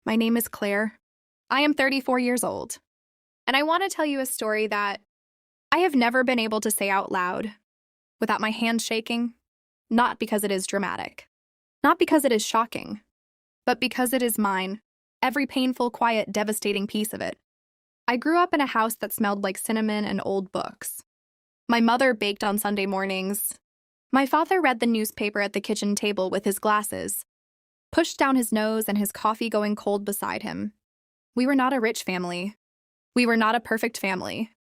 My name is Claire. I am 34 years old, and I want to tell you a story that I have never been able to say out loud without my hands shaking, not because it is dramatic, not because it is shocking, but because it is mine, every painful, quiet, devastating piece of it. I grew up in a house that smelled like cinnamon and old books. My mother baked on Sunday mornings. My father read the newspaper at the kitchen table with his glasses, pushed down his nose and his coffee going cold beside him. We were not a rich family. We were not a perfect family.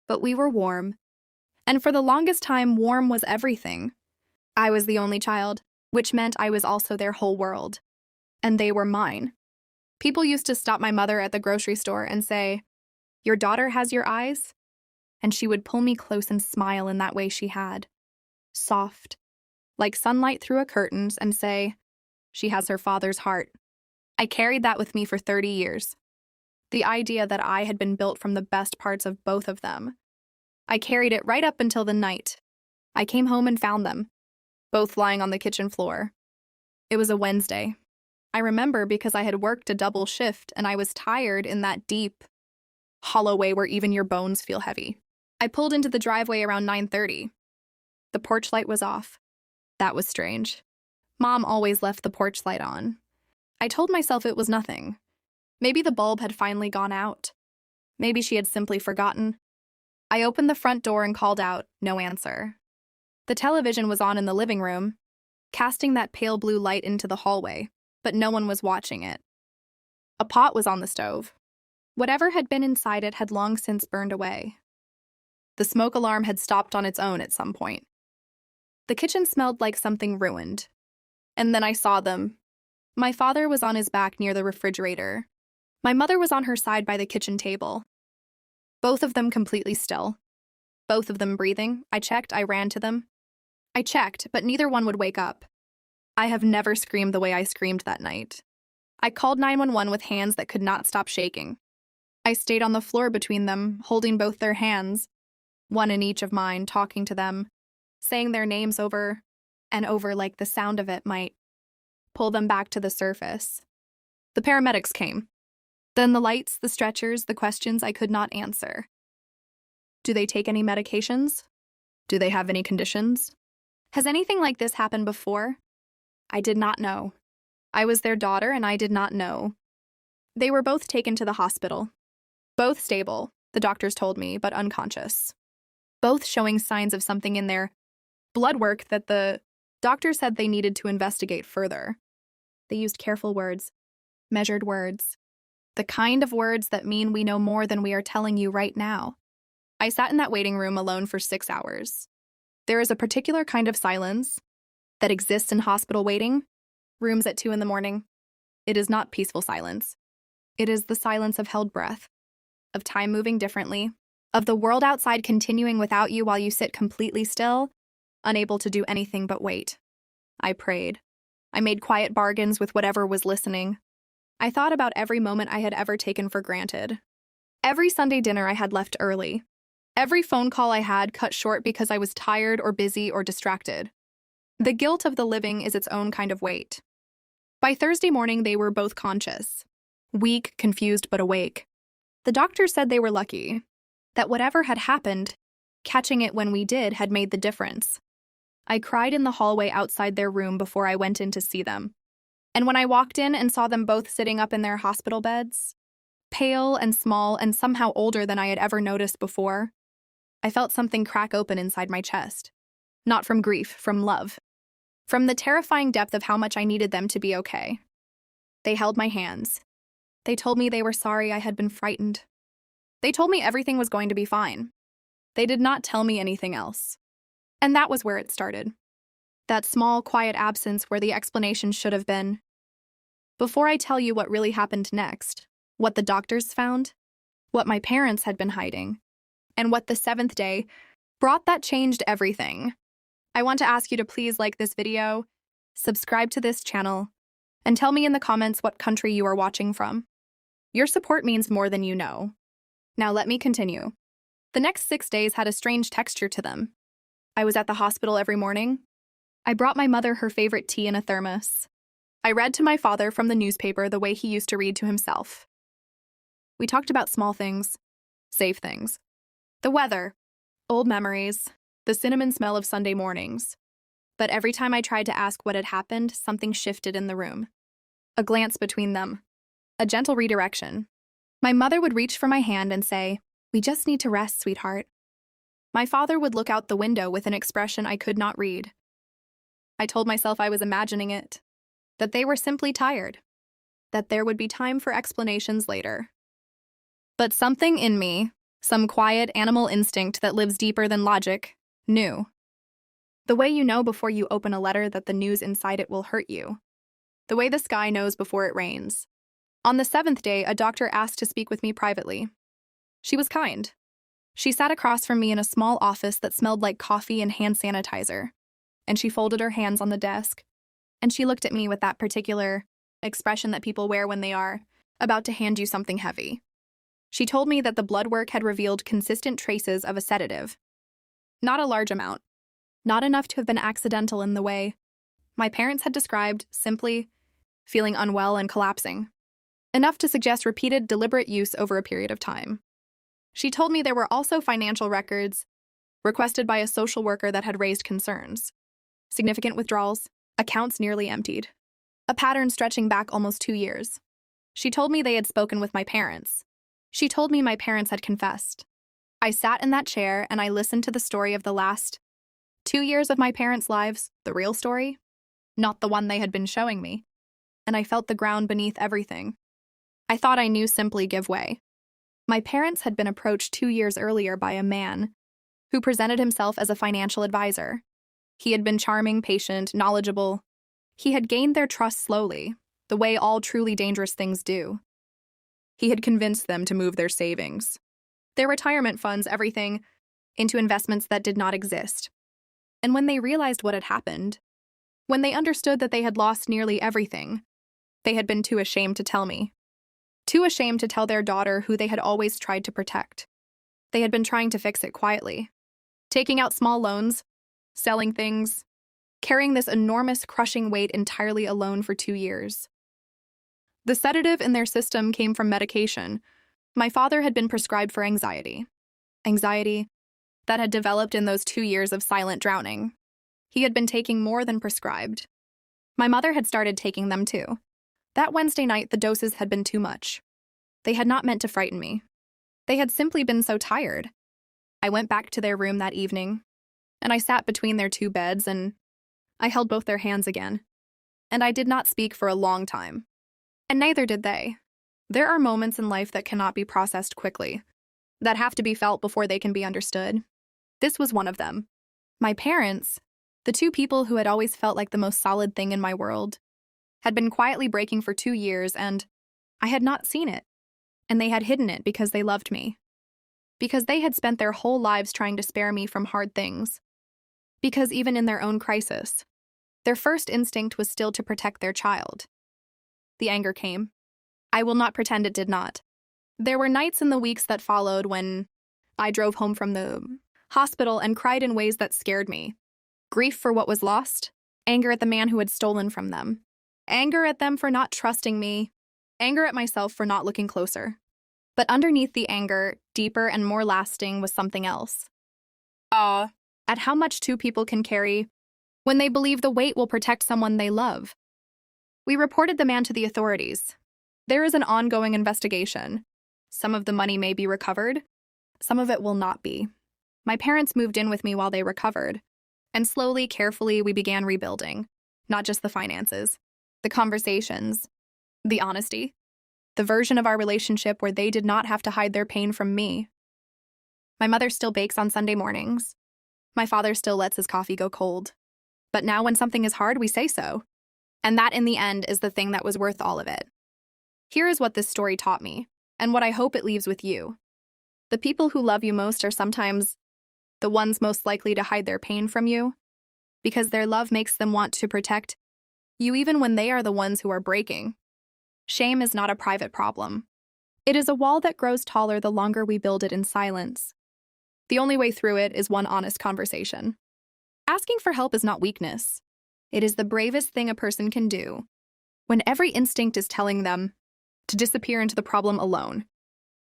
But we were warm. And for the longest time, warm was everything. I was the only child, which meant I was also their whole world. And they were mine. People used to stop my mother at the grocery store and say, "Your daughter has your eyes?" And she would pull me close and smile in that way she had. Soft, like sunlight through a curtains, and say, "She has her father's heart." I carried that with me for 30 years. The idea that I had been built from the best parts of both of them. I carried it right up until the night I came home and found them, both lying on the kitchen floor. It was a Wednesday. I remember because I had worked a double shift and I was tired in that deep, hollow way where even your bones feel heavy. I pulled into the driveway around 9:30. The porch light was off. That was strange. Mom always left the porch light on. I told myself it was nothing. Maybe the bulb had finally gone out. Maybe she had simply forgotten. I opened the front door and called out, no answer. The television was on in the living room, casting that pale blue light into the hallway, but no one was watching it. A pot was on the stove. Whatever had been inside it had long since burned away. The smoke alarm had stopped on its own at some point. The kitchen smelled like something ruined. And then I saw them. My father was on his back near the refrigerator. My mother was on her side by the kitchen table. Both of them completely still. Both of them breathing. I checked, I ran to them. I checked, but neither one would wake up. I have never screamed the way I screamed that night. I called 911 with hands that could not stop shaking. I stayed on the floor between them, holding both their hands, one in each of mine, talking to them, saying their names over and over like the sound of it might pull them back to the surface. The paramedics came. Then the lights, the stretchers, the questions I could not answer. Do they take any medications? Do they have any conditions? Has anything like this happened before? I did not know. I was their daughter and I did not know. They were both taken to the hospital. Both stable, the doctors told me, but unconscious. Both showing signs of something in their blood work that the doctor said they needed to investigate further. They used careful words, measured words, the kind of words that mean we know more than we are telling you right now. I sat in that waiting room alone for 6 hours. There is a particular kind of silence that exists in hospital waiting rooms at 2 in the morning. It is not peaceful silence. It is the silence of held breath, of time moving differently, of the world outside continuing without you while you sit completely still, unable to do anything but wait. I prayed. I made quiet bargains with whatever was listening. I thought about every moment I had ever taken for granted. Every Sunday dinner I had left early. Every phone call I had cut short because I was tired or busy or distracted. The guilt of the living is its own kind of weight. By Thursday morning, they were both conscious. Weak, confused, but awake. The doctor said they were lucky. That whatever had happened, catching it when we did had made the difference. I cried in the hallway outside their room before I went in to see them. And when I walked in and saw them both sitting up in their hospital beds, pale and small and somehow older than I had ever noticed before, I felt something crack open inside my chest. Not from grief, from love. From the terrifying depth of how much I needed them to be okay. They held my hands. They told me they were sorry I had been frightened. They told me everything was going to be fine. They did not tell me anything else. And that was where it started. That small, quiet absence where the explanation should have been. Before I tell you what really happened next, what the doctors found, what my parents had been hiding, and what the 7th day brought that changed everything, I want to ask you to please like this video, subscribe to this channel, and tell me in the comments what country you are watching from. Your support means more than you know. Now let me continue. The next 6 days had a strange texture to them. I was at the hospital every morning. I brought my mother her favorite tea in a thermos. I read to my father from the newspaper the way he used to read to himself. We talked about small things, safe things. The weather, old memories, the cinnamon smell of Sunday mornings. But every time I tried to ask what had happened, something shifted in the room. A glance between them. A gentle redirection. My mother would reach for my hand and say, "We just need to rest, sweetheart." My father would look out the window with an expression I could not read. I told myself I was imagining it, that they were simply tired, that there would be time for explanations later. But something in me, some quiet animal instinct that lives deeper than logic, knew. The way you know before you open a letter that the news inside it will hurt you. The way the sky knows before it rains. On the 7th day, a doctor asked to speak with me privately. She was kind. She sat across from me in a small office that smelled like coffee and hand sanitizer, and she folded her hands on the desk, and she looked at me with that particular expression that people wear when they are about to hand you something heavy. She told me that the blood work had revealed consistent traces of a sedative. Not a large amount. Not enough to have been accidental in the way my parents had described, simply feeling unwell and collapsing. Enough to suggest repeated, deliberate use over a period of time. She told me there were also financial records requested by a social worker that had raised concerns. Significant withdrawals, accounts nearly emptied. A pattern stretching back almost 2 years. She told me they had spoken with my parents. She told me my parents had confessed. I sat in that chair and I listened to the story of the last 2 years of my parents' lives, the real story, not the one they had been showing me. And I felt the ground beneath everything. I thought I knew simply give way. My parents had been approached 2 years earlier by a man who presented himself as a financial advisor. He had been charming, patient, knowledgeable. He had gained their trust slowly, the way all truly dangerous things do. He had convinced them to move their savings, their retirement funds, everything, into investments that did not exist. And when they realized what had happened, when they understood that they had lost nearly everything, they had been too ashamed to tell me. Too ashamed to tell their daughter who they had always tried to protect. They had been trying to fix it quietly, taking out small loans, selling things, carrying this enormous, crushing weight entirely alone for 2 years. The sedative in their system came from medication. My father had been prescribed for anxiety. Anxiety that had developed in those 2 years of silent drowning. He had been taking more than prescribed. My mother had started taking them too. That Wednesday night, the doses had been too much. They had not meant to frighten me. They had simply been so tired. I went back to their room that evening, and I sat between their 2 beds, and I held both their hands again. And I did not speak for a long time. And neither did they. There are moments in life that cannot be processed quickly, that have to be felt before they can be understood. This was one of them. My parents, the 2 people who had always felt like the most solid thing in my world, had been quietly breaking for 2 years, and I had not seen it. And they had hidden it because they loved me. Because they had spent their whole lives trying to spare me from hard things. Because even in their own crisis, their first instinct was still to protect their child. The anger came. I will not pretend it did not. There were nights in the weeks that followed when I drove home from the hospital and cried in ways that scared me. Grief for what was lost, anger at the man who had stolen from them, anger at them for not trusting me, anger at myself for not looking closer. But underneath the anger, deeper and more lasting, was something else. Awe at how much 2 people can carry when they believe the weight will protect someone they love. We reported the man to the authorities. There is an ongoing investigation. Some of the money may be recovered. Some of it will not be. My parents moved in with me while they recovered. And slowly, carefully, we began rebuilding. Not just the finances, the conversations, the honesty, the version of our relationship where they did not have to hide their pain from me. My mother still bakes on Sunday mornings. My father still lets his coffee go cold. But now when something is hard, we say so. And that, in the end, is the thing that was worth all of it. Here is what this story taught me, and what I hope it leaves with you. The people who love you most are sometimes the ones most likely to hide their pain from you, because their love makes them want to protect you even when they are the ones who are breaking. Shame is not a private problem. It is a wall that grows taller the longer we build it in silence. The only way through it is one honest conversation. Asking for help is not weakness. It is the bravest thing a person can do. when every instinct is telling them to disappear into the problem alone.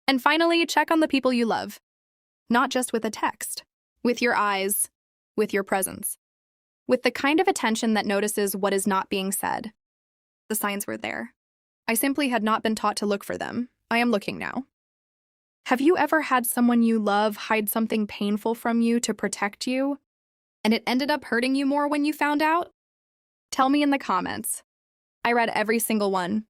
And finally, check on the people you love, not just with a text, with your eyes, with your presence, with the kind of attention that notices what is not being said. The signs were there. I simply had not been taught to look for them. I am looking now. Have you ever had someone you love hide something painful from you to protect you, and it ended up hurting you more when you found out? Tell me in the comments. I read every single one.